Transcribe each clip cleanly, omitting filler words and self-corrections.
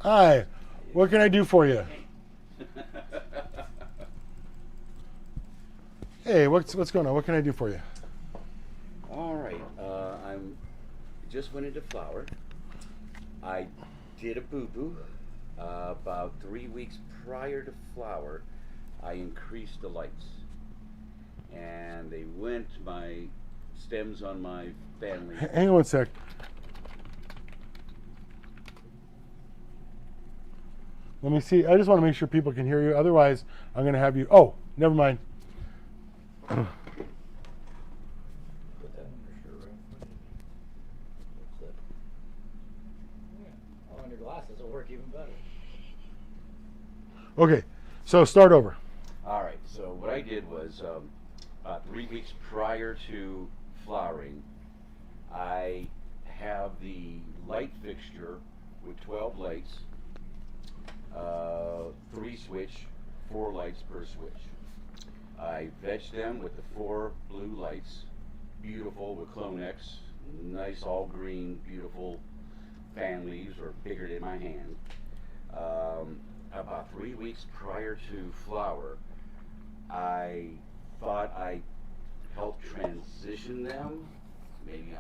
Hi, what can I do for you? Hey, what's going on? What can I do for you? All right, I'm just went into flower. I did a boo-boo. About 3 weeks prior to flower, I increased the lights, and they went my stems on my family. Hang on one sec. Let me see. I just want to make sure people can hear you. Otherwise, I'm going to have you. Oh, never mind. Put that under shirt, right? Clip. Yeah. Oh, under glasses will work even better. Okay, so start over. All right, so what I did was about 3 weeks prior to flowering, I have the light fixture with 12 lights, 3 switch, 4 lights per switch. I vegged them with the 4 blue lights, beautiful with Clonex, nice all green, beautiful fan leaves, or bigger than my hand. About 3 weeks prior to flower, I thought I helped transition them. Maybe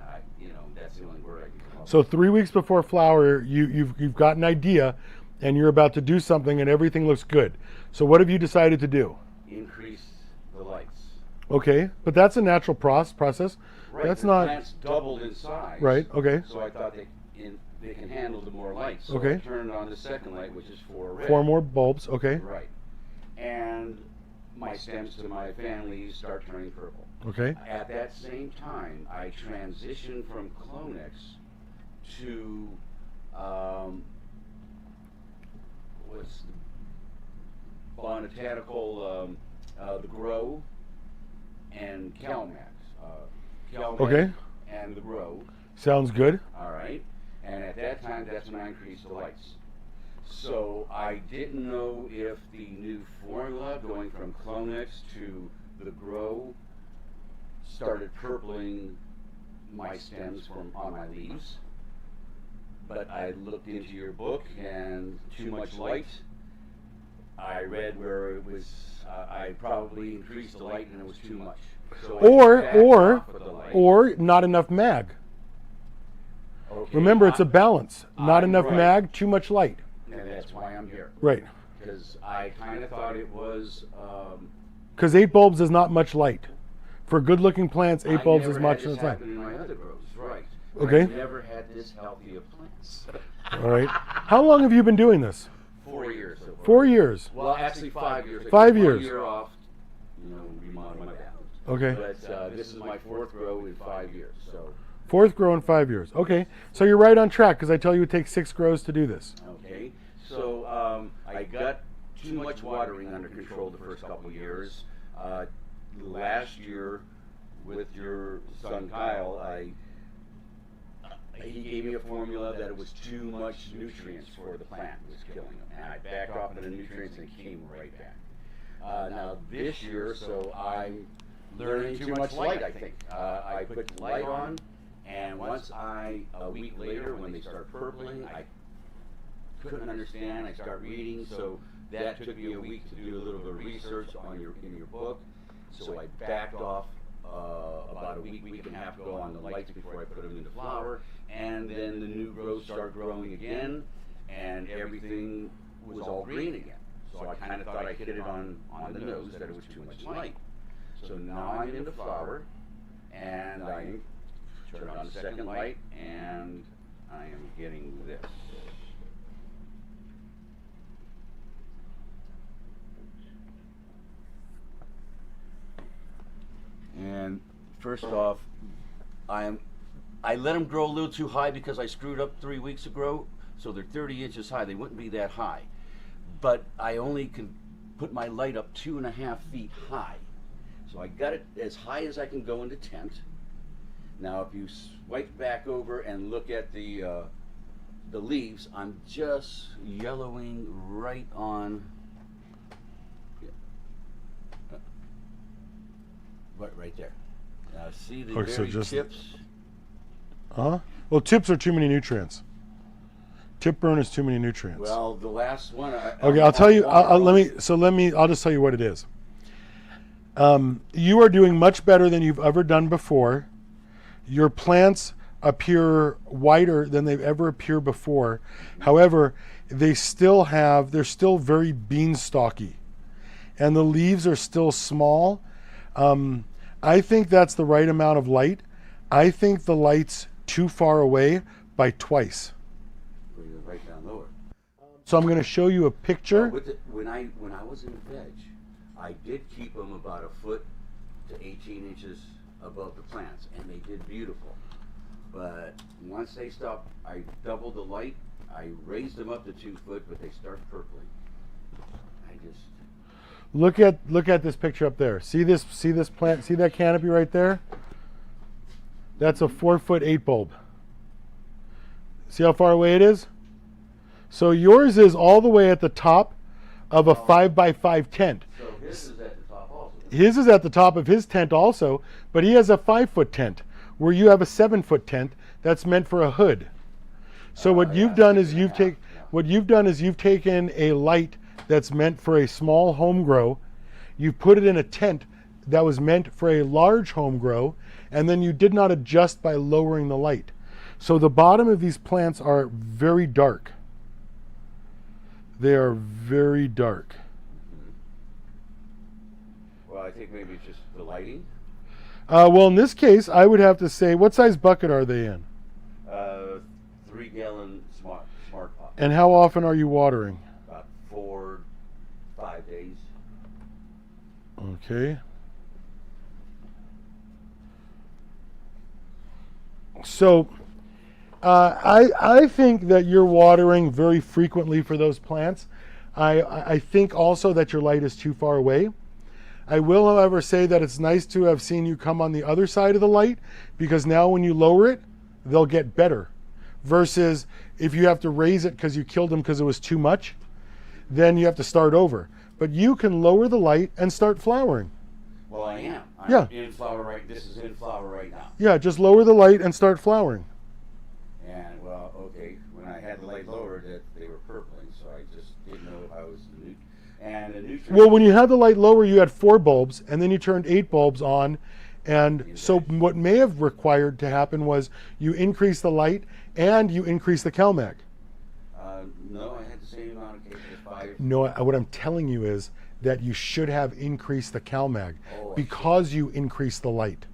that's the only word I can come up So with. 3 weeks before flower, you've got an idea, and you're about to do something, and everything looks good. So what have you decided to do? Increase the lights. Okay, but that's a natural process. Right, That's the not plants doubled in size. right. Okay, So I thought they can handle the more lights. So Okay. I turned on the second light, which is 4 red. 4 more bulbs. Okay, Right. And my stems to my family start turning purple. okay, At that same time, I transitioned from Clonex to what's the botanical, the Grow and Calmax. Calmax Okay. and the Grow. sounds good. All right. And at that time, that's when I increased the lights. So I didn't know if the new formula going from Clonex to the Grow started purpling my stems from on my leaves. But I looked into your book, and too much light. I read where it was. I probably increased the light, and it was too much. So I backed off of the light. Or not enough mag. Okay, Remember, it's a balance. Not I'm enough right. mag, too much light. And that's why I'm here. Right. Because I kind of thought it was. Because 8 bulbs is not much light. For good-looking plants, 8 bulbs I is never much had this light. happen in my other grows, right? Okay. I never had this healthy of plants. All right. How long have you been doing this? 4 years. So far. 4 years. Well, actually 5 years. I 5 took years. 1 year off, remodeling my balance. Okay. But this is my 4th grow in 5 years. So 4th grow in 5 years. Okay. So you're right on track, because I tell you it takes 6 grows to do this. okay. So I got too much watering under control the first couple years. Last year, with your son Kyle, he gave me a formula that it was too much nutrients for the plant. It was killing them. And I backed off of the nutrients, and it came right back. Now this year, so I'm learning too much light, I think. I put the light on, and once a week later, when they start purpling, I couldn't understand. I start reading, so that took me a week to do a little bit of research in your book. So I backed off about a week and a half ago on the lights before I put them into flower, and then the new growth started growing again, and everything was all green again. So I kind of thought I hit it on the nose that it was too much light. So now I'm into flower, and I turned on the second light, and I am getting this. And first off, I let them grow a little too high because I screwed up 3 weeks ago, so they're 30 inches high. They wouldn't be that high, but I only can put my light up 2.5 feet high. So I got it as high as I can go into tent. Now, if you swipe back over and look at the leaves, I'm just yellowing right on. Right there. Now see the Okay, so very just- tips? Well, tips are too many nutrients. Chip burn is too many nutrients. Well, the last one. Okay, I'll tell you. I'll just tell you what it is. You are doing much better than you've ever done before. Your plants appear wider than they've ever appeared before. However, they're still very beanstalky, and the leaves are still small. I think that's the right amount of light. I think the light's too far away by twice. Bring it right down lower. So I'm going to show you a picture. When I was in veg, I did keep them about a foot to 18 inches above the plants, and they did beautiful. But once they stopped, I doubled the light. I raised them up to 2 foot, but they start purpling. I just Look at this picture up there. See this plant? See that canopy right there? That's a 4'8" bulb. See how far away it is? So yours is all the way at the top of a 5x5 tent. so his is at the top also. His is at the top of his tent also, but he has a 5-foot tent, where you have a 7-foot tent that's meant for a hood. So what you've done is you've taken a light that's meant for a small home grow, you put it in a tent that was meant for a large home grow, and then you did not adjust by lowering the light. So the bottom of these plants are very dark. They are very dark. Well, I think maybe it's just the lighting. Well, in this case, I would have to say, what size bucket are they in? 3-gallon smart pot. And how often are you watering? About 4-5 days. Okay. So, I think that you're watering very frequently for those plants. I think also that your light is too far away. I will, however, say that it's nice to have seen you come on the other side of the light, because now when you lower it, they'll get better. Versus if you have to raise it because you killed them because it was too much, then you have to start over. But you can lower the light and start flowering. Well, I am. Yeah. In flower right. This is in flower right now. Yeah, just lower the light and start flowering. And well, okay. When I had the light lowered, that they were purpling, so I just didn't know if I was the new. And the nutrient. Well, when you had the light lower, you had 4 bulbs, and then you turned 8 bulbs on. And so what may have required to happen was you increase the light and you increase the CalMag. No, I had the same amount of cases. 5. No, what I'm telling you is that you should have increased the CalMag because you increased the light.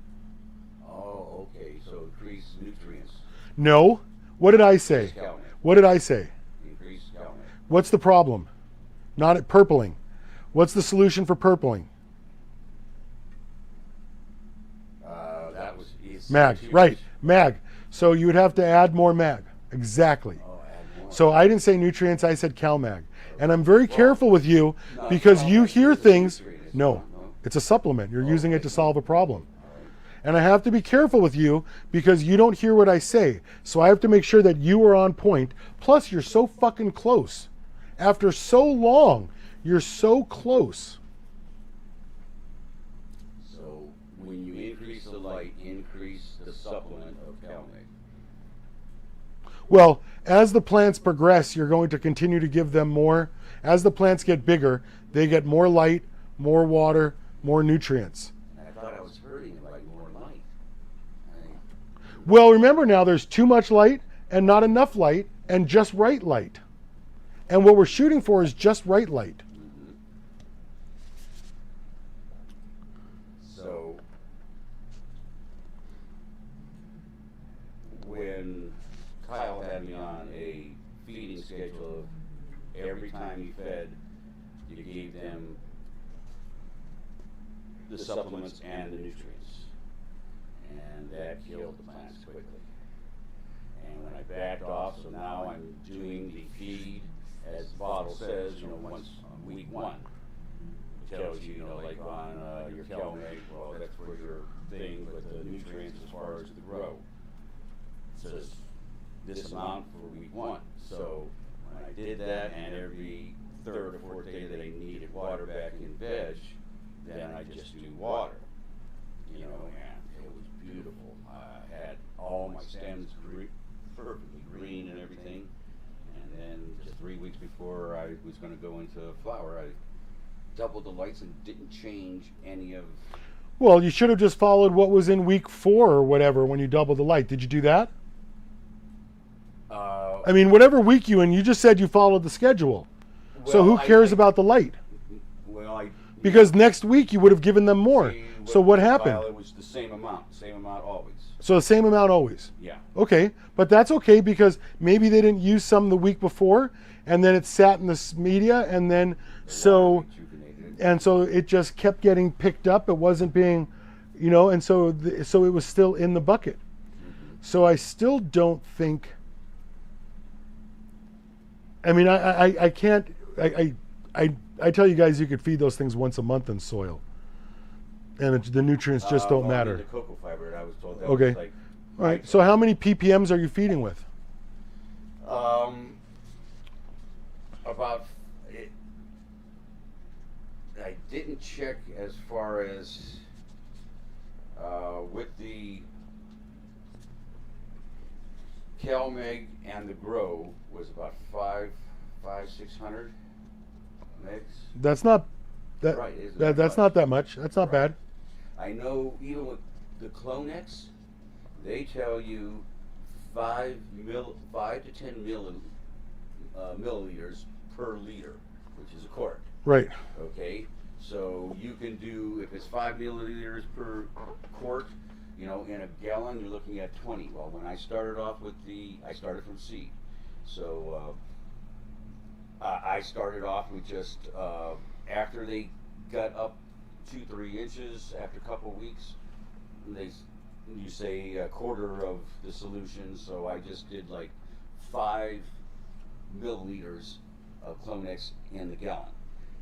Oh, okay. So increase nutrients. No. What did I say? Increase CalMag. What did I say? Increase CalMag. What's the problem? Not at purpling. What's the solution for purpling? That was Mag, right. Mag. So you would have to add more mag. Exactly. Oh, add more. So I didn't say nutrients, I said CalMag. And I'm very careful with you because you hear things. No, it's a supplement. You're using it to solve a problem. And I have to be careful with you because you don't hear what I say. So I have to make sure that you are on point. Plus, you're so fucking close. After so long, you're so close. So when you increase the light, increase the supplement of CalMag. Well, as the plants progress, you're going to continue to give them more. As the plants get bigger, they get more light, more water, more nutrients. And I thought I was hurting it by more light. Well, remember now, there's too much light and not enough light and just right light. And what we're shooting for is just right light. So when Kyle had me on a feeding schedule of every time you fed, you gave them the supplements and the nutrients. And that killed the plants quickly. And when I backed off, so now I'm doing the feed, as the bottle says, once on week 1. It tells you, like on your CalMag, well, that's for your thing, but the nutrients as far as the grow. It says this amount for week 1. So when I did that, and every 3rd or 4th day that I needed water back in veg, then I just do water. And it was beautiful. I had all my stems perfectly green and everything, and was going to go into flower, I doubled the lights and didn't change any of. Well, you should have just followed what was in week 4 or whatever when you doubled the light. Did you do that? I mean, whatever week you just said you followed the schedule. So who cares about the light? Well, because next week you would have given them more. So what happened? It was the same amount always. So the same amount always? Yeah. Okay, but that's okay because maybe they didn't use some the week before and then it sat in the media and then so it just kept getting picked up. It wasn't being, and so it was still in the bucket. Mm-hmm. So I still don't think, I mean, I can't, I tell you guys you could feed those things once a month in soil. And the nutrients just don't matter. The cocoa fiber, I was told that okay. was like. All right. So how many ppms are you feeding with? About. I didn't check as far as with the CalMeg and the Grow was about 600 megs. That's not that. Right, That's not that much. That's not bad. I know even with the Clonex, they tell you 5 to 10 milliliters per liter, which is a quart. Right. Okay, so you can do, if it's 5 milliliters per quart, in a gallon, you're looking at 20. Well, when I started off I started from seed. So I started off with just, after they got up 2-3 inches, after a couple weeks, you say a quarter of the solution, so I just did like 5 milliliters of Clonex in the gallon.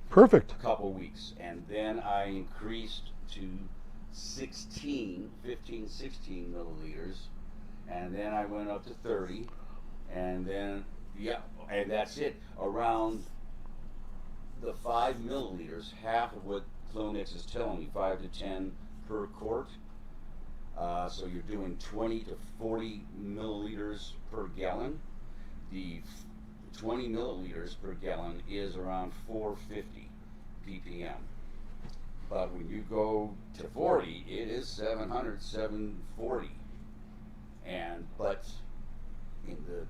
Perfect. A couple weeks, and then I increased to 15, 16 milliliters, and then I went up to 30, and then, and that's it. Around the 5 milliliters, half of what Clonex is telling me, 5 to 10 per quart. So you're doing 20 to 40 milliliters per gallon. The 20 milliliters per gallon is around 450 ppm. But when you go to 40, it is 700, 740. But in the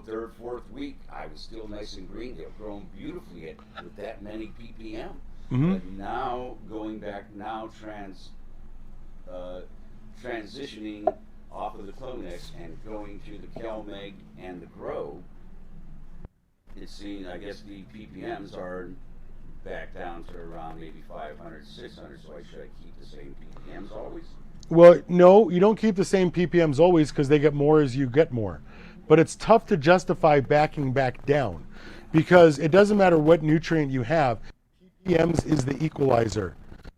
third, fourth week, I was still nice and green. They've grown beautifully with that many ppm. Mm-hmm. But now going back transitioning off of the Clonex and going to the CalMeg and the Grow, it's seen, I guess the ppms are back down to around maybe 500, 600. So should I keep the same ppms always? Well, no, you don't keep the same ppms always because they get more as you get more. But it's tough to justify backing back down because it doesn't matter what nutrient you have. ppms is the equalizer.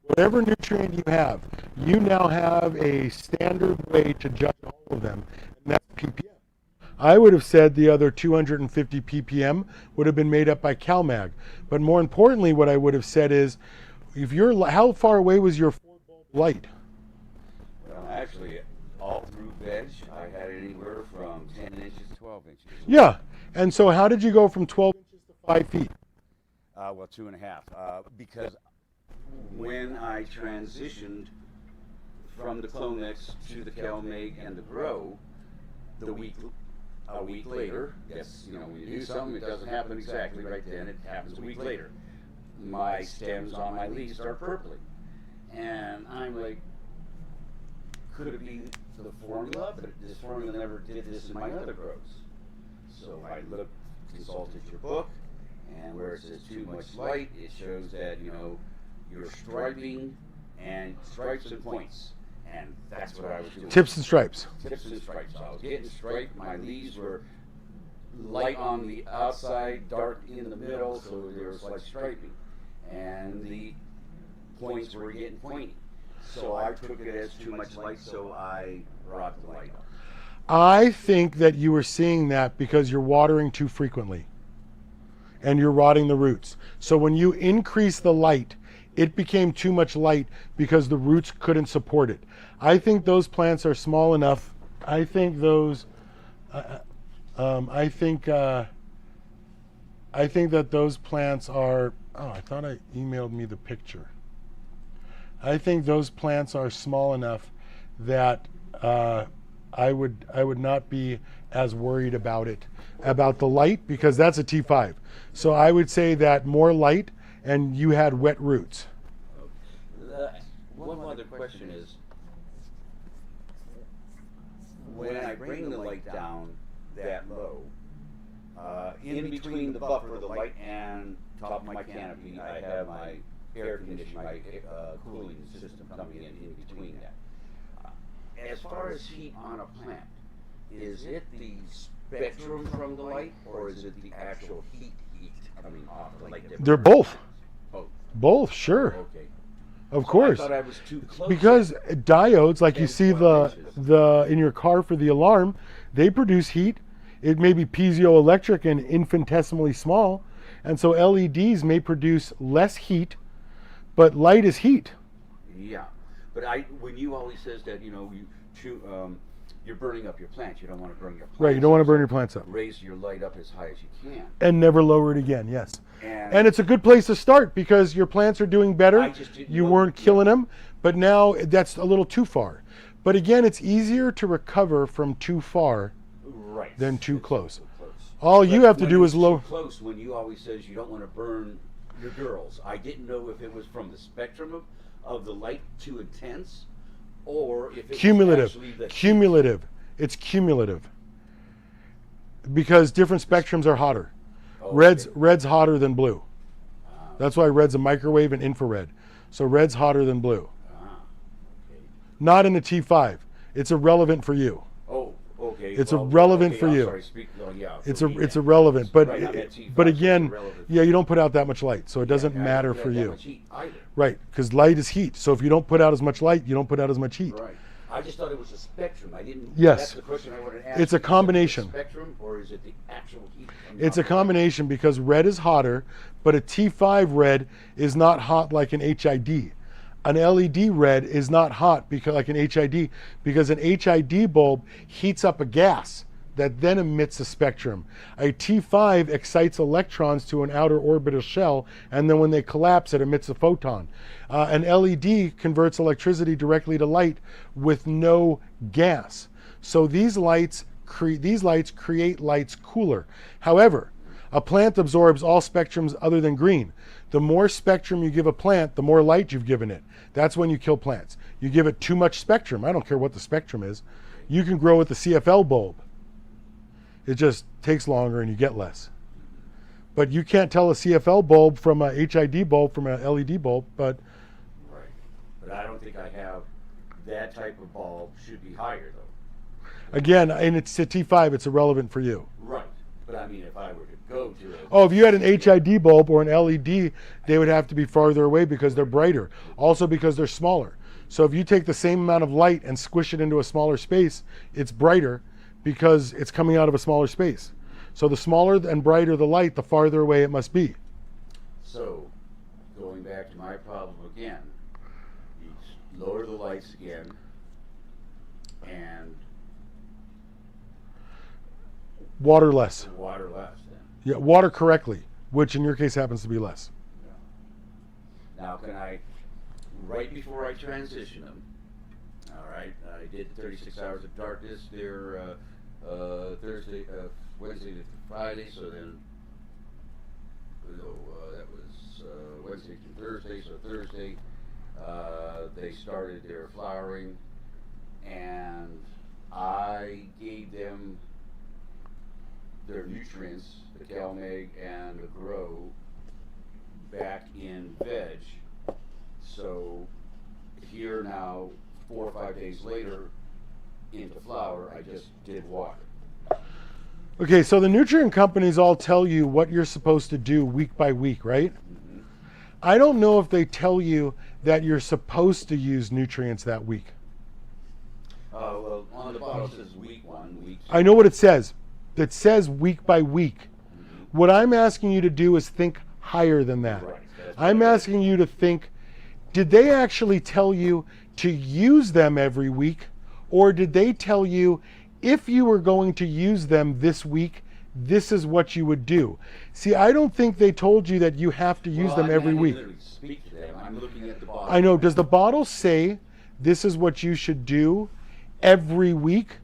Whatever nutrient you have, you now have a standard way to judge all of them, and that's ppm. I would have said the other 250 ppm would have been made up by CalMag. But more importantly, what I would have said is, how far away was your 4-bulb light? Well, actually, all through veg, I had it anywhere from 10 inches to 12 inches. Yeah, and so how did you go from 12 inches to 5 feet? Well, 2.5, because when I transitioned from the Clonex to the CalMeg and the Grow, a week later, yes, when you do something, it doesn't happen exactly right then, it happens a week later. My stems on my leaves start purpling. And I'm like, could it be the formula? But this formula never did this in my other grows. So I consulted your book, and where it says too much light, it shows that, you're striping and stripes and points. And that's what I was doing. Tips and stripes. Tips and stripes. So I was getting striped. My leaves were light on the outside, dark in the middle, so there was like striping. And the points were getting pointy. So I took it as too much light, so I brought the light up. I think that you were seeing that because you're watering too frequently and you're rotting the roots. So when you increase the light, it became too much light because the roots couldn't support it. I think those plants are small enough. I think I think that those plants are, oh, I thought I emailed me the picture. I think those plants are small enough that I would not be as worried about the light, because that's a T5. So I would say that more light, and you had wet roots. One other question is, when I bring the light down that low, in between the buffer, the light and top of my canopy, I have my air conditioning, my cooling system coming in between that. As far as heat on a plant, is it the spectrum from the light, or is it the actual heat coming off the light? They're both. Both. Both, sure. Okay. Of course. I thought I was too close. Because diodes, like you 10, see 12 inches. the in your car for the alarm, they produce heat. It may be piezoelectric and infinitesimally small, and so LEDs may produce less heat, but light is heat. Yeah, but when you always says that, you're burning up your plants, you don't want to burn your plants. Right, you don't want to burn your plants up. Raise your light up as high as you can. And never lower it again, yes. And And it's a good place to start because your plants are doing better. I just didn't You know- weren't killing them, but now that's a little too far. But again, it's easier to recover from too far right. than too It's close. too close. All you But have to when do it's is lower. too close, when you always says you don't want to burn your girls, I didn't know if it was from the spectrum of the light too intense, or if it was Cumulative. actually the Cumulative. It's cumulative. Because different spectrums are hotter. Oh, Red's okay. hotter than blue. That's why red's a microwave and infrared. So red's hotter than blue. Okay. Not in the T5. It's irrelevant for you. Oh, okay. It's irrelevant for I'm you. Sorry, It's for me it's then. irrelevant, but Right, I'm at T5, but so it's again, irrelevant. yeah, you don't put out that much light, so it doesn't Yeah, I matter don't for have that you. much heat either. Right, because light is heat. So if you don't put out as much light, you don't put out as much heat. Right. I just thought it was a spectrum. I didn't. Yes. That's the question I wanted to ask. It's a Is it the combination. spectrum, or is it the actual heat? coming It's off a the combination because red is hotter, but a T5 red is not hot like an HID. An LED red is not hot because like an HID, because an HID bulb heats up a gas that then emits a spectrum. A T5 excites electrons to an outer orbital shell, and then when they collapse, it emits a photon. An LED converts electricity directly to light with no gas. So these lights create lights cooler. However, a plant absorbs all spectrums other than green. The more spectrum you give a plant, the more light you've given it. That's when you kill plants. You give it too much spectrum. I don't care what the spectrum is. You can grow with the CFL bulb. It just takes longer and you get less. But you can't tell a CFL bulb from a HID bulb from a LED bulb, but Right. But I don't think I have that type of bulb. Should be higher though. again, and it's a T5, it's irrelevant for you. Right. But I mean, if I were to go to a Oh, if you had an HID bulb or an LED, they would have to be farther away because they're brighter. Also because they're smaller. So if you take the same amount of light and squish it into a smaller space, it's brighter because it's coming out of a smaller space. So the smaller and brighter the light, the farther away it must be. So, going back to my problem again, you lower the lights again, and Water less. water less then. Yeah, water correctly, which in your case happens to be less. Now, can I, right before I transition them, all right, I did 36 hours of darkness there Wednesday to Friday, so then, that was Wednesday to Thursday, so Thursday, they started their flowering, and I gave them their nutrients, the CalMag and the Grow, back in veg. So here now, 4 or 5 days later, into flower, I just did water. Okay, so the nutrient companies all tell you what you're supposed to do week by week, right? Mm-hmm. I don't know if they tell you that you're supposed to use nutrients that week. Well, on the bottle it says week 1, week 2. I know what it says. It says week by week. Mm-hmm. What I'm asking you to do is think higher than that. Right, that's I'm what I- asking you to think, did they actually tell you to use them every week? Or did they tell you if you were going to use them this week, this is what you would do. See, I don't think they told you that you have to use them every week. Literally speak to them. I'm looking at the bottle. I know. Does the bottle say this is what you should do every week?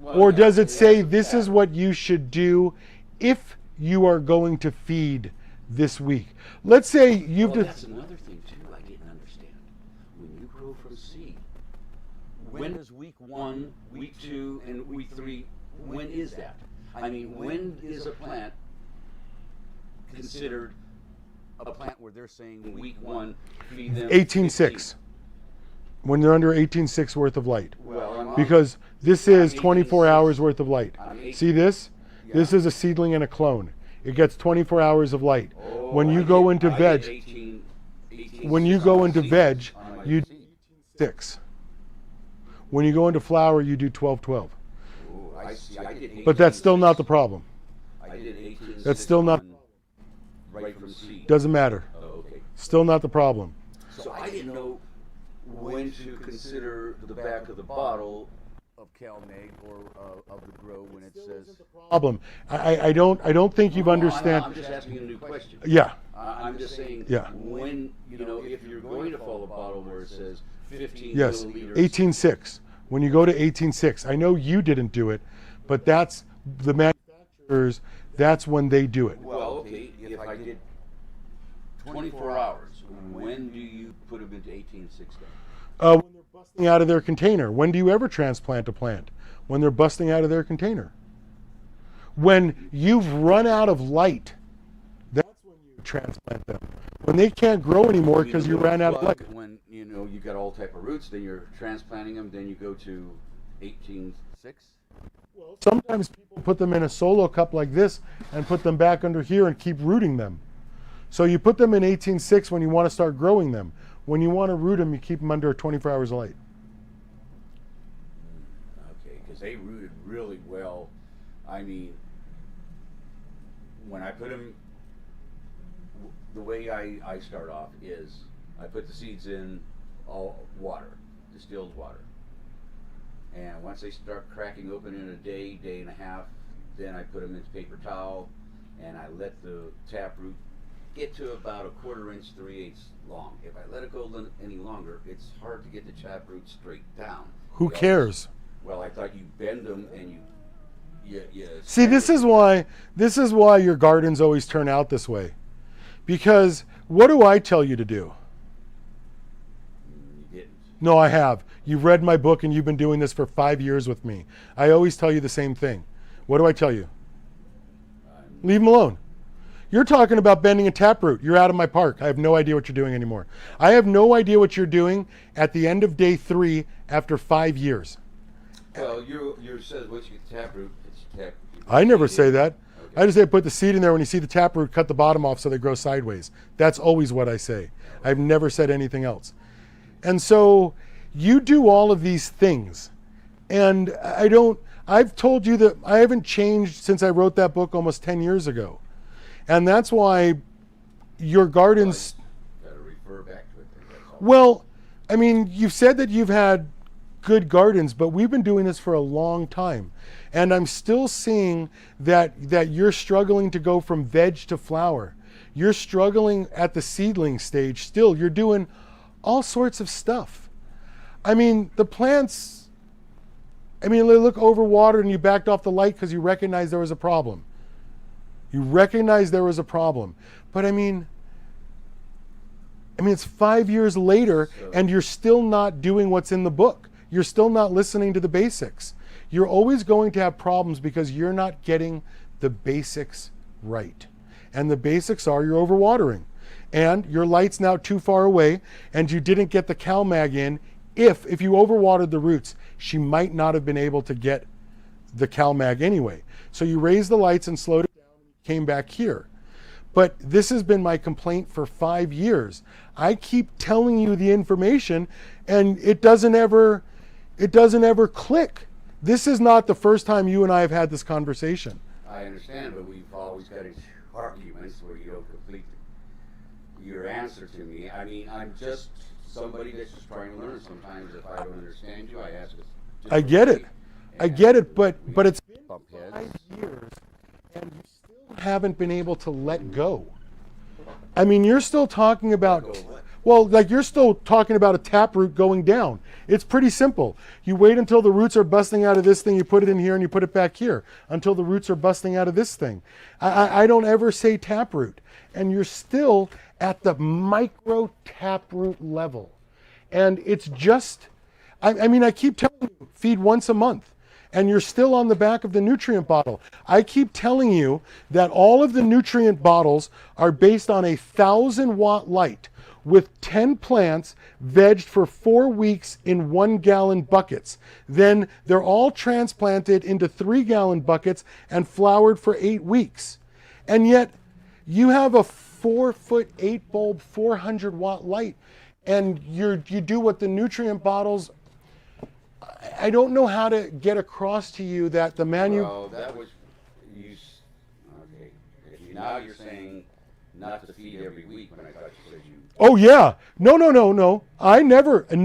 Or does it say this is what you should do if you are going to feed this week? Let's say you've Well, just... that's another thing too I didn't understand. When you grow from seed, when does week 1, week 2, and week 3, when is that? I mean, when is a plant considered a plant where they're saying week 1, feed them 18.6. When they're under 18.6 worth of light. Well, Because this is 24 18.6. hours worth of light. See this? This is a seedling and a clone. It gets 24 hours of light. When you go into veg, when you go into veg, you do 6. When you go into flower, you do 12-12. I see. I did But that's still not the problem. I did 18. That's still not... right from seed. Doesn't matter. Oh, okay. Still not the problem. So I didn't know when to consider the back of the bottle of CalMag or of the grow when it says. Problem. I don't think you've understand. I'm just asking a new question. Yeah. I'm just saying. Yeah. When if you're going to follow a bottle where it says 15 Yes. milliliters. 18.6. When you go to 18.6, I know you didn't do it, but that's the manufacturers. That's when they do it. Well, okay. If I did 24 hours, when do you put them into 18.6 then? When they're busting out of their container. When do you ever transplant a plant? When they're busting out of their container. When you've run out of light, that's when you transplant them. When they can't grow anymore because you ran out of light. When you got all type of roots, then you're transplanting them. Then you go to 18.6. Well, sometimes people put them in a solo cup like this and put them back under here and keep rooting them. So you put them in 18.6 when you want to start growing them. When you want to root them, you keep them under 24 hours of light. Okay, because they rooted really well. I mean, when I put them, the way I start off is I put the seeds in all water, distilled water. And once they start cracking open in a day, day and a half, then I put them in paper towel and I let the taproot get to about a 1/4 inch, 3/8 long. If I let it go any longer, it's hard to get the taproot straight down. Who cares? Well, I thought you bend them and you See, this is why your gardens always turn out this way. Because what do I tell you to do? You didn't. No, I have. You've read my book and you've been doing this for 5 years with me. I always tell you the same thing. What do I tell you? Leave them alone. You're talking about bending a taproot. You're out of my park. I have no idea what you're doing anymore. I have no idea what you're doing at the end of day 3 after 5 years. Well, you said once you get the taproot, it's tap. I never say that. Okay. I just say put the seed in there. When you see the taproot, cut the bottom off so they grow sideways. That's always what I say. I've never said anything else. And so you do all of these things. And I've told you that I haven't changed since I wrote that book almost 10 years ago. And that's why your gardens... Got to refer back to it. That's all. Well, I mean, you've said that you've had good gardens, but we've been doing this for a long time. And I'm still seeing that you're struggling to go from veg to flower. You're struggling at the seedling stage still. You're doing all sorts of stuff. I mean, the plants, they look overwatered and you backed off the light because you recognized there was a problem. You recognized there was a problem. But I mean, it's 5 years later and you're still not doing what's in the book. You're still not listening to the basics. You're always going to have problems because you're not getting the basics right. And the basics are you're overwatering. And your light's now too far away and you didn't get the CalMag in. If you overwatered the roots, she might not have been able to get the CalMag anyway. So you raised the lights and slowed it down and came back here. But this has been my complaint for 5 years. I keep telling you the information and it doesn't ever click. This is not the first time you and I have had this conversation. I understand, but we've always got arguments where you don't complete your answer to me. I mean, I'm just somebody that's just trying to learn. Sometimes if I don't understand you, I ask. I get it. I get it, but it's been bump heads. 5 years haven't been able to let go. I mean, you're still talking about, Let go of what? well, like you're still talking about a taproot going down. It's pretty simple. You wait until the roots are busting out of this thing, you put it in here and you put it back here until the roots are busting out of this thing. I don't ever say taproot. And you're still at the micro taproot level. And it's just, I mean, I keep telling you, feed once a month. And you're still on the back of the nutrient bottle. I keep telling you that all of the nutrient bottles are based on a 1,000-watt light with 10 plants vegged for 4 weeks in 1-gallon buckets. Then they're all transplanted into 3-gallon buckets and flowered for 8 weeks. And yet you have a 4-foot 8-bulb 400-watt light, and you do what the nutrient bottles. I don't know how to get across to you that the Well, that was, okay. Now you're saying not to feed every week when I thought you said you. Oh yeah, no. I never. I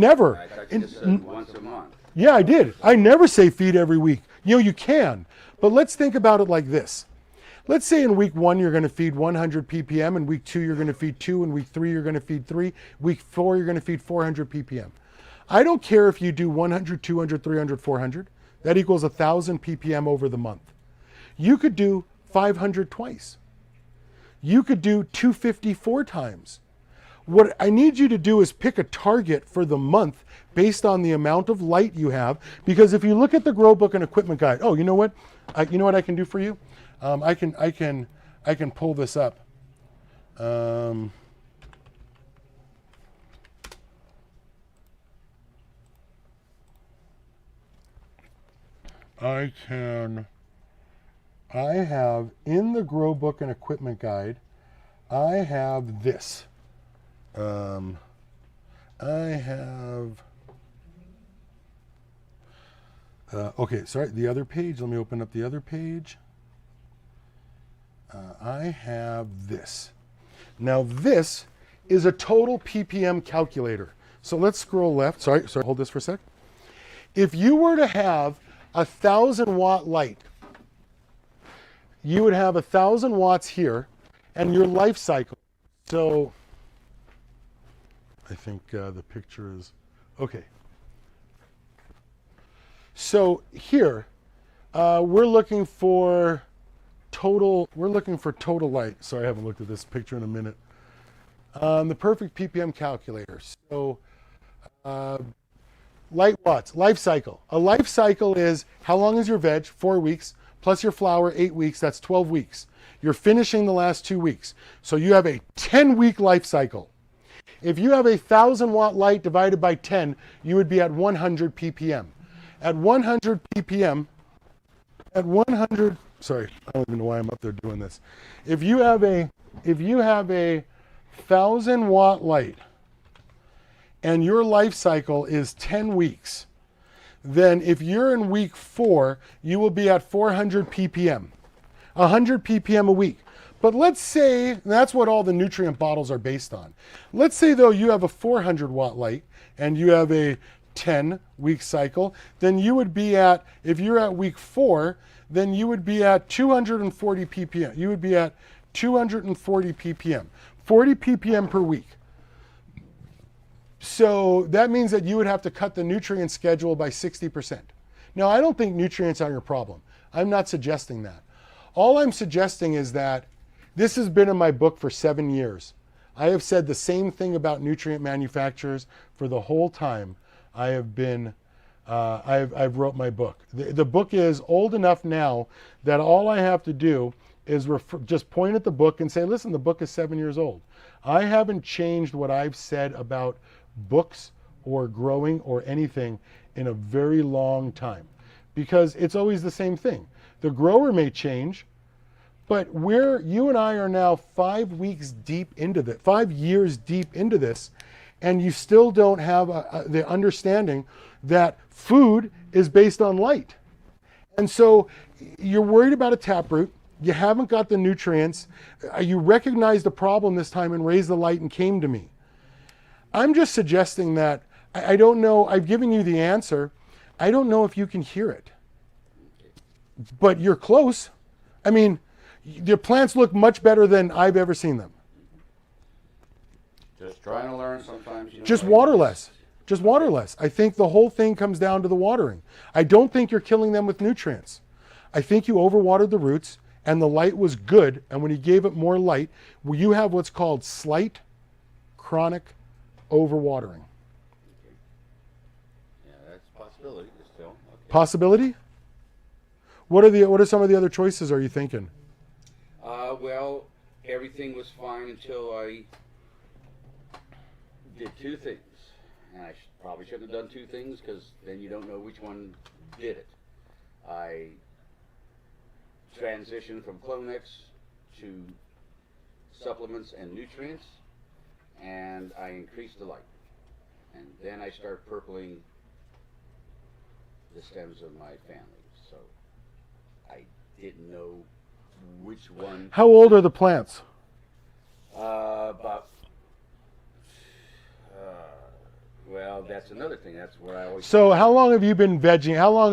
thought you just said once a month. Yeah, I did. I never say feed every week. You know, you can, but let's think about it like this. Let's say in week 1 you're going to feed 100 ppm, in week 2 you're going to feed 2, in week 3 you're going to feed 3, week 4 you're going to feed 400 ppm. I don't care if you do 100, 200, 300, 400. That equals 1,000 ppm over the month. You could do 500 twice. You could do 250 4 times. What I need you to do is pick a target for the month based on the amount of light you have. Because if you look at the grow book and equipment guide, oh, you know what? I can do for you? I can pull this up. I have in the grow book and equipment guide, I have this. I have, okay, sorry, the other page. Let me open up the other page. I have this. Now this is a total ppm calculator. So let's scroll left. Sorry, hold this for a sec. If you were to have 1,000-watt light, you would have 1,000 watts here, and your life cycle. So I think the picture is okay. So here we're looking for total. We're looking for total light. Sorry, I haven't looked at this picture in a minute. The perfect ppm calculator. So. Light watts, life cycle. A life cycle is how long is your veg? 4 weeks, plus your flower, 8 weeks, that's 12 weeks. You're finishing the last 2 weeks. So you have a 10-week life cycle. If you have a 1,000-watt light divided by 10, you would be at 100 ppm. At 100 ppm, sorry, I don't even know why I'm up there doing this. If you have a 1,000-watt light, and your life cycle is 10 weeks, then if you're in week 4, you will be at 400 ppm, 100 ppm a week. But let's say, that's what all the nutrient bottles are based on. Let's say though you have a 400-watt light and you have a 10-week cycle, then you would be at, if you're at week 4, then you would be at 240 ppm. You would be at 240 ppm, 40 ppm per week. So that means that you would have to cut the nutrient schedule by 60%. Now, I don't think nutrients are your problem. I'm not suggesting that. All I'm suggesting is that this has been in my book for 7 years. I have said the same thing about nutrient manufacturers for the whole time I have been, I've wrote my book. The book is old enough now that all I have to do is just point at the book and say, listen, the book is 7 years old. I haven't changed what I've said about books or growing or anything in a very long time, because it's always the same thing. The grower may change, but you and I are now 5 weeks deep into this, 5 years deep into this, and you still don't have the understanding that food is based on light. And so you're worried about a taproot. You haven't got the nutrients. You recognized the problem this time and raised the light and came to me. I'm just suggesting that, I don't know, I've given you the answer. I don't know if you can hear it. But you're close. I mean, The plants look much better than I've ever seen them. Just trying to learn sometimes. You know, Just like water this. less. Just water less. I think the whole thing comes down to the watering. I don't think you're killing them with nutrients. I think you overwatered the roots and the light was good. And when you gave it more light, well, you have what's called slight chronic overwatering. Yeah, that's a possibility still. Okay. Possibility? What are some of the other choices are you thinking? Well, everything was fine until I did two things. And I probably shouldn't have done two things because then you don't know which one did it. I transitioned from Clonex to supplements and nutrients, and I increased the light. And then I start purpling the stems of my family. So I didn't know which one. How old are the plants? About. Well, that's another thing. That's where I always. So how long have you been vegging? How long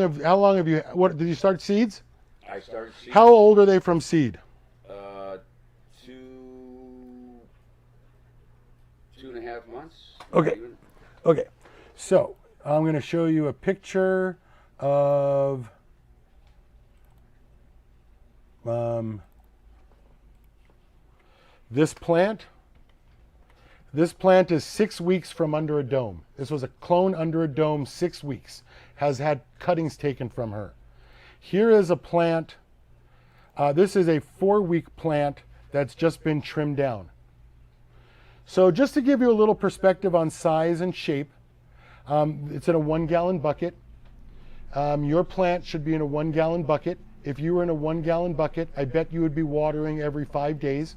have you, what, did you start seeds? I started seeds. How old are they from seed? 2.5 months. Okay. Even. Okay, so I'm going to show you a picture of this plant. This plant is 6 weeks from under a dome. This was a clone under a dome, 6 weeks. Has had cuttings taken from her. Here is a plant. This is a 4-week plant that's just been trimmed down. So just to give you a little perspective on size and shape, it's in a 1-gallon bucket. Your plant should be in a 1-gallon bucket. If you were in a 1-gallon bucket, I bet you would be watering every 5 days.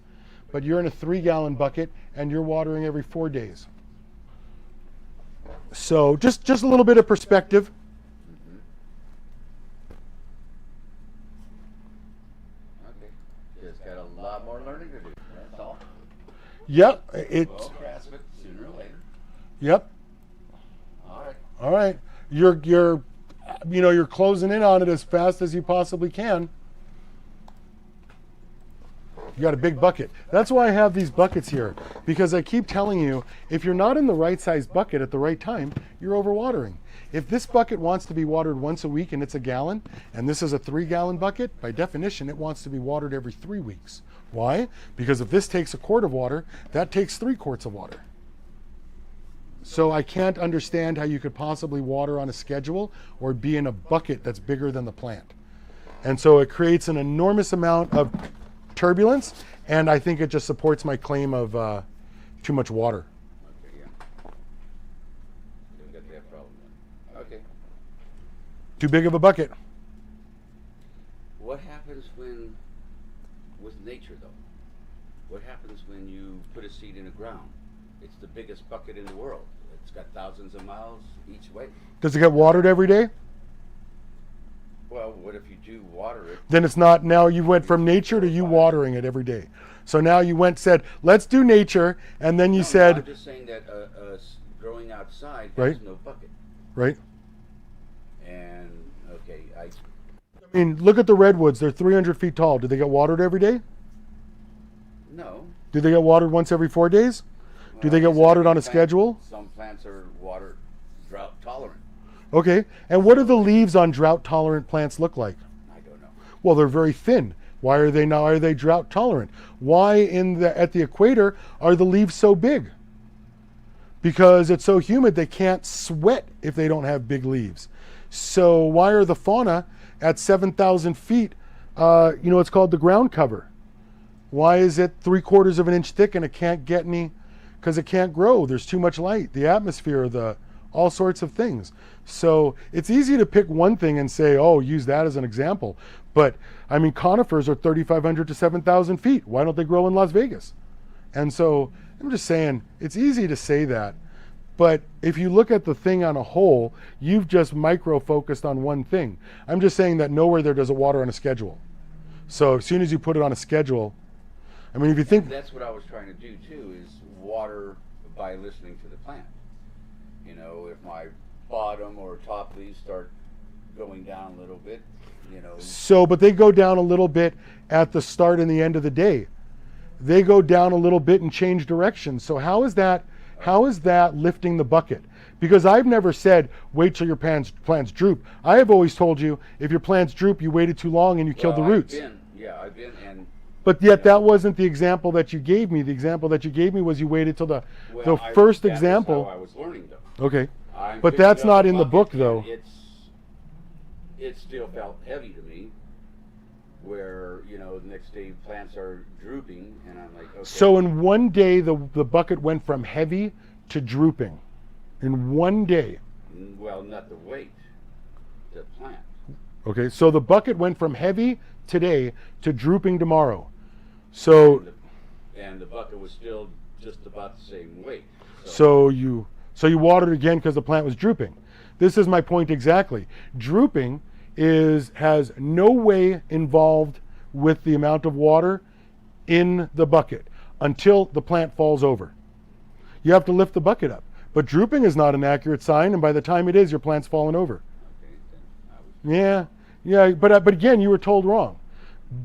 But you're in a 3-gallon bucket and you're watering every 4 days. So just a little bit of perspective. Okay. Just got a lot more learning to do. That's all. Yep, We'll grasp it sooner or later. Yep. All right. All right. You're closing in on it as fast as you possibly can. You got a big bucket. That's why I have these buckets here, because I keep telling you, if you're not in the right size bucket at the right time, you're overwatering. If this bucket wants to be watered once a week and it's a gallon, and this is a 3-gallon bucket, by definition, it wants to be watered every 3 weeks. Why? Because if this takes a quart of water, that takes 3 quarts of water. So I can't understand how you could possibly water on a schedule or be in a bucket that's bigger than the plant. And so it creates an enormous amount of turbulence, and I think it just supports my claim of too much water. Okay, yeah. Don't got that problem then. Okay. Too big of a bucket. What happens with nature though? What happens when you put a seed in the ground? It's the biggest bucket in the world. It's got thousands of miles each way. Does it get watered every day? Well, what if you do water it? Then it's not, now you went from nature to you watering it every day. So now you said, let's do nature, and then you said, I'm just saying that growing outside Right. has no bucket. right? And okay, I mean, look at the redwoods. They're 300 feet tall. Do they get watered every day? no. Do they get watered once every 4 days? Do they Well, get watered on a plant- schedule? Some plants are water drought tolerant. Okay. And what do the leaves on drought tolerant plants look like? I don't know. Well, they're very thin. Why are they not? Are they drought tolerant? Why at the equator are the leaves so big? Because it's so humid they can't sweat if they don't have big leaves. So why are the fauna at 7,000 feet? It's called the ground cover. Why is it 3/4 of an inch thick and it can't get any? Because it can't grow. There's too much light, the atmosphere, all sorts of things. So it's easy to pick one thing and say, oh, use that as an example. But I mean, conifers are 3,500 to 7,000 feet. Why don't they grow in Las Vegas? And so I'm just saying, it's easy to say that. But if you look at the thing on a whole, you've just micro-focused on one thing. I'm just saying that nowhere there does it water on a schedule. So as soon as you put it on a schedule, I mean, if you think... That's what I was trying to do too, is water by listening to the plant. You know, if my bottom or top leaves start going down a little bit, you know. So, but they go down a little bit at the start and the end of the day. They go down a little bit and change direction. So how is that lifting the bucket? Because I've never said, wait till your plants droop. I have always told you, if your plants droop, you waited too long and you killed the roots. I've been, and but yet that wasn't the example that you gave me. The example that you gave me was you waited till the first example. That's how I was learning though. Okay. I'm But picking that's up not a in the book bucket, though. and it still felt heavy to me. Where, you know, the next day plants are drooping, and I'm like, okay. So in one day, the bucket went from heavy to drooping. In one day. Well, not the weight, the plant. Okay, so the bucket went from heavy today to drooping tomorrow. So And the bucket was still just about the same weight. So you watered again because the plant was drooping. This is my point exactly. Drooping has no way involved with the amount of water in the bucket until the plant falls over. You have to lift the bucket up. But drooping is not an accurate sign, and by the time it is, your plant's fallen over. Yeah, but again, you were told wrong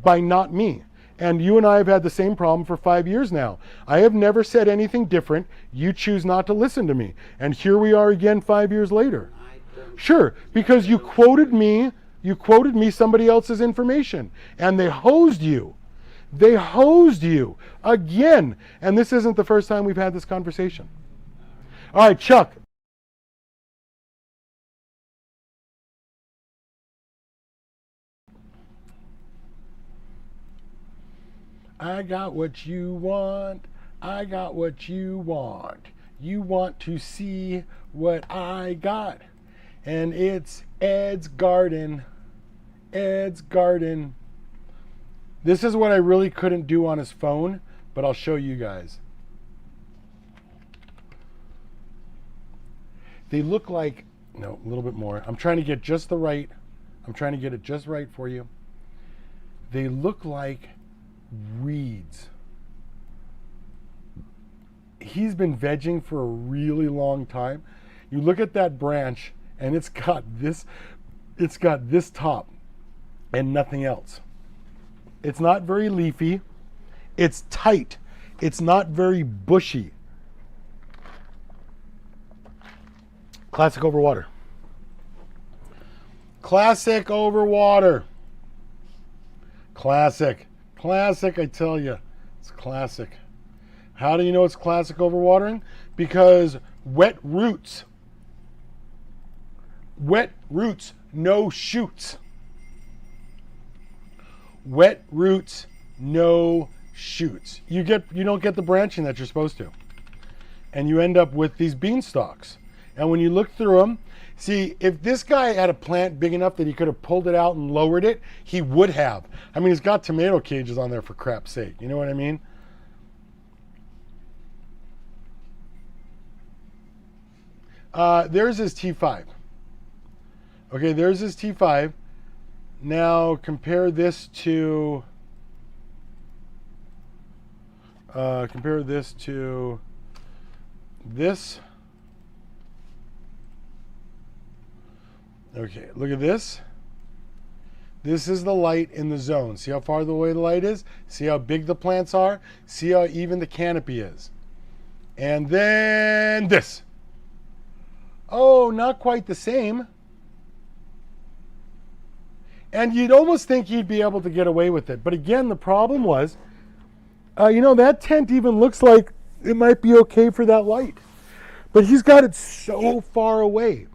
by not me. And you and I have had the same problem for 5 years now. I have never said anything different. You choose not to listen to me. And here we are again 5 years later. Sure, because you quoted me somebody else's information, and they hosed you. They hosed you again. And this isn't the first time we've had this conversation. All right, Chuck. I got what you want. I got what you want. You want to see what I got. And it's Ed's garden. Ed's garden. This is what I really couldn't do on his phone, but I'll show you guys. They look like, no, a little bit more. I'm trying to get just the right, I'm trying to get it just right for you. They look like reeds. He's been vegging for a really long time. You look at that branch and it's got this top and nothing else. It's not very leafy. It's tight. It's not very bushy. Classic over water. Classic over water. Classic. Classic, I tell you. It's classic. How do you know it's classic overwatering? Because wet roots, no shoots. Wet roots, no shoots. You don't get the branching that you're supposed to. And you end up with these bean stalks. And when you look through them, see, if this guy had a plant big enough that he could have pulled it out and lowered it, he would have. I mean, he's got tomato cages on there for crap's sake. You know what I mean? There's his T5. Okay, there's his T5. Now compare this to this. Okay, look at this. This is the light in the zone. See how far away the light is? See how big the plants are? See how even the canopy is? And then this. Oh, not quite the same. And you'd almost think you'd be able to get away with it. But again, the problem was, that tent even looks like it might be okay for that light. But he's got it so far away.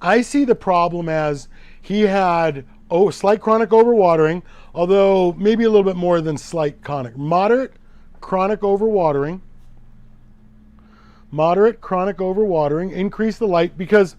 I see the problem as he had slight chronic overwatering, although maybe a little bit more than slight chronic. Moderate chronic overwatering. Moderate chronic overwatering. Increase the light because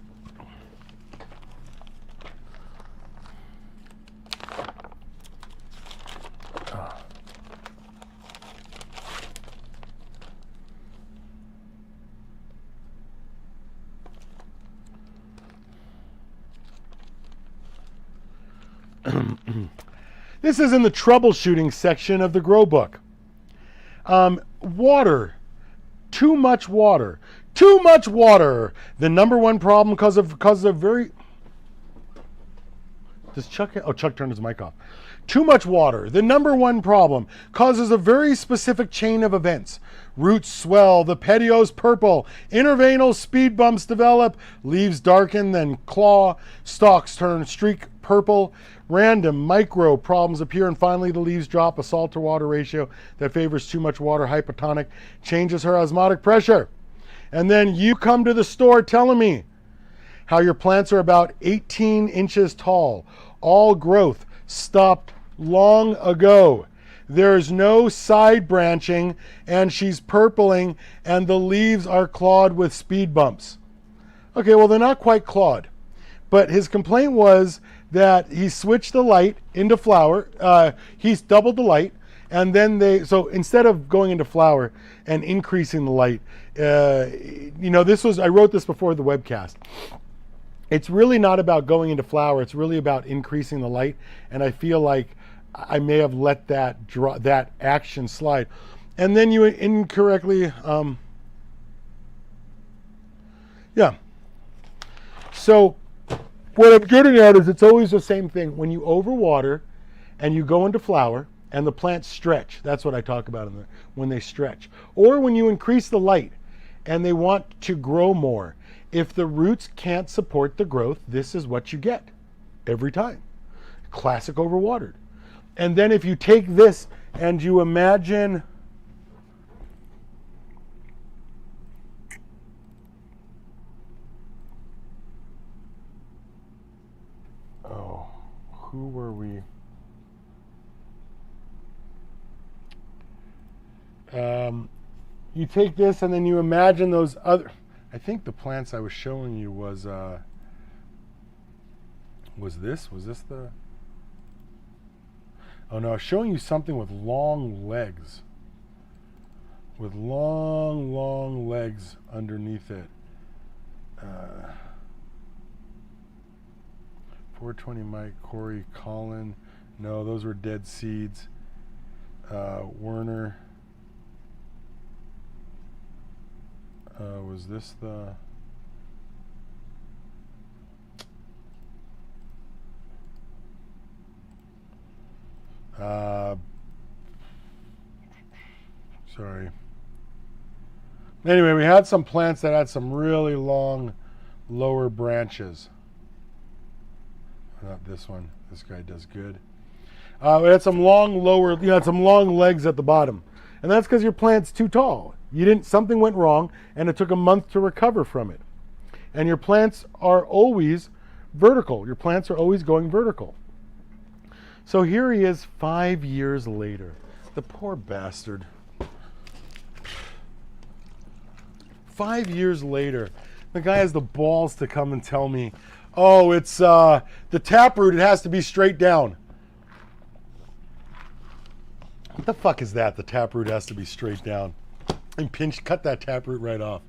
this is in the troubleshooting section of the grow book. Water. Too much water. Too much water. The number one problem because of very Does Chuck? Oh, Chuck turned his mic off. Too much water. The number one problem causes a very specific chain of events. Roots swell, the petioles purple, interveinal speed bumps develop, leaves darken, then claw, stalks turn streak purple, random micro problems appear, and finally the leaves drop. A salt to water ratio that favors too much water, hypotonic, changes her osmotic pressure. And then you come to the store telling me how your plants are about 18 inches tall. All growth stopped long ago. There's no side branching, and she's purpling, and the leaves are clawed with speed bumps. Okay, well, they're not quite clawed. But his complaint was that he switched the light into flower. He's doubled the light, and then so instead of going into flower and increasing the light, I wrote this before the webcast. It's really not about going into flower. It's really about increasing the light. And I feel like I may have let that action slide. And then you incorrectly, yeah. So what I'm getting at is it's always the same thing. When you overwater and you go into flower and the plants stretch, that's what I talk about when they stretch. Or when you increase the light and they want to grow more. If the roots can't support the growth, this is what you get every time. Classic overwatered. And then if you take this and you imagine who were we? You take this and then you imagine those other, I think the plants I was showing you was this the, oh no, I was showing you something with long legs. With long legs underneath it. 420 Mike, Corey, Colin. No, those were dead seeds. Werner. Was this the... sorry. Anyway, we had some plants that had some really long lower branches. Not this one. This guy does good. We had some long lower, had some long legs at the bottom. And that's because your plant's too tall. Something went wrong, and it took a month to recover from it. And your plants are always vertical. Your plants are always going vertical. So here he is 5 years later. The poor bastard. 5 years later, the guy has the balls to come and tell me, oh, it's the taproot, it has to be straight down. What the fuck is that? The taproot has to be straight down. And cut that taproot right off.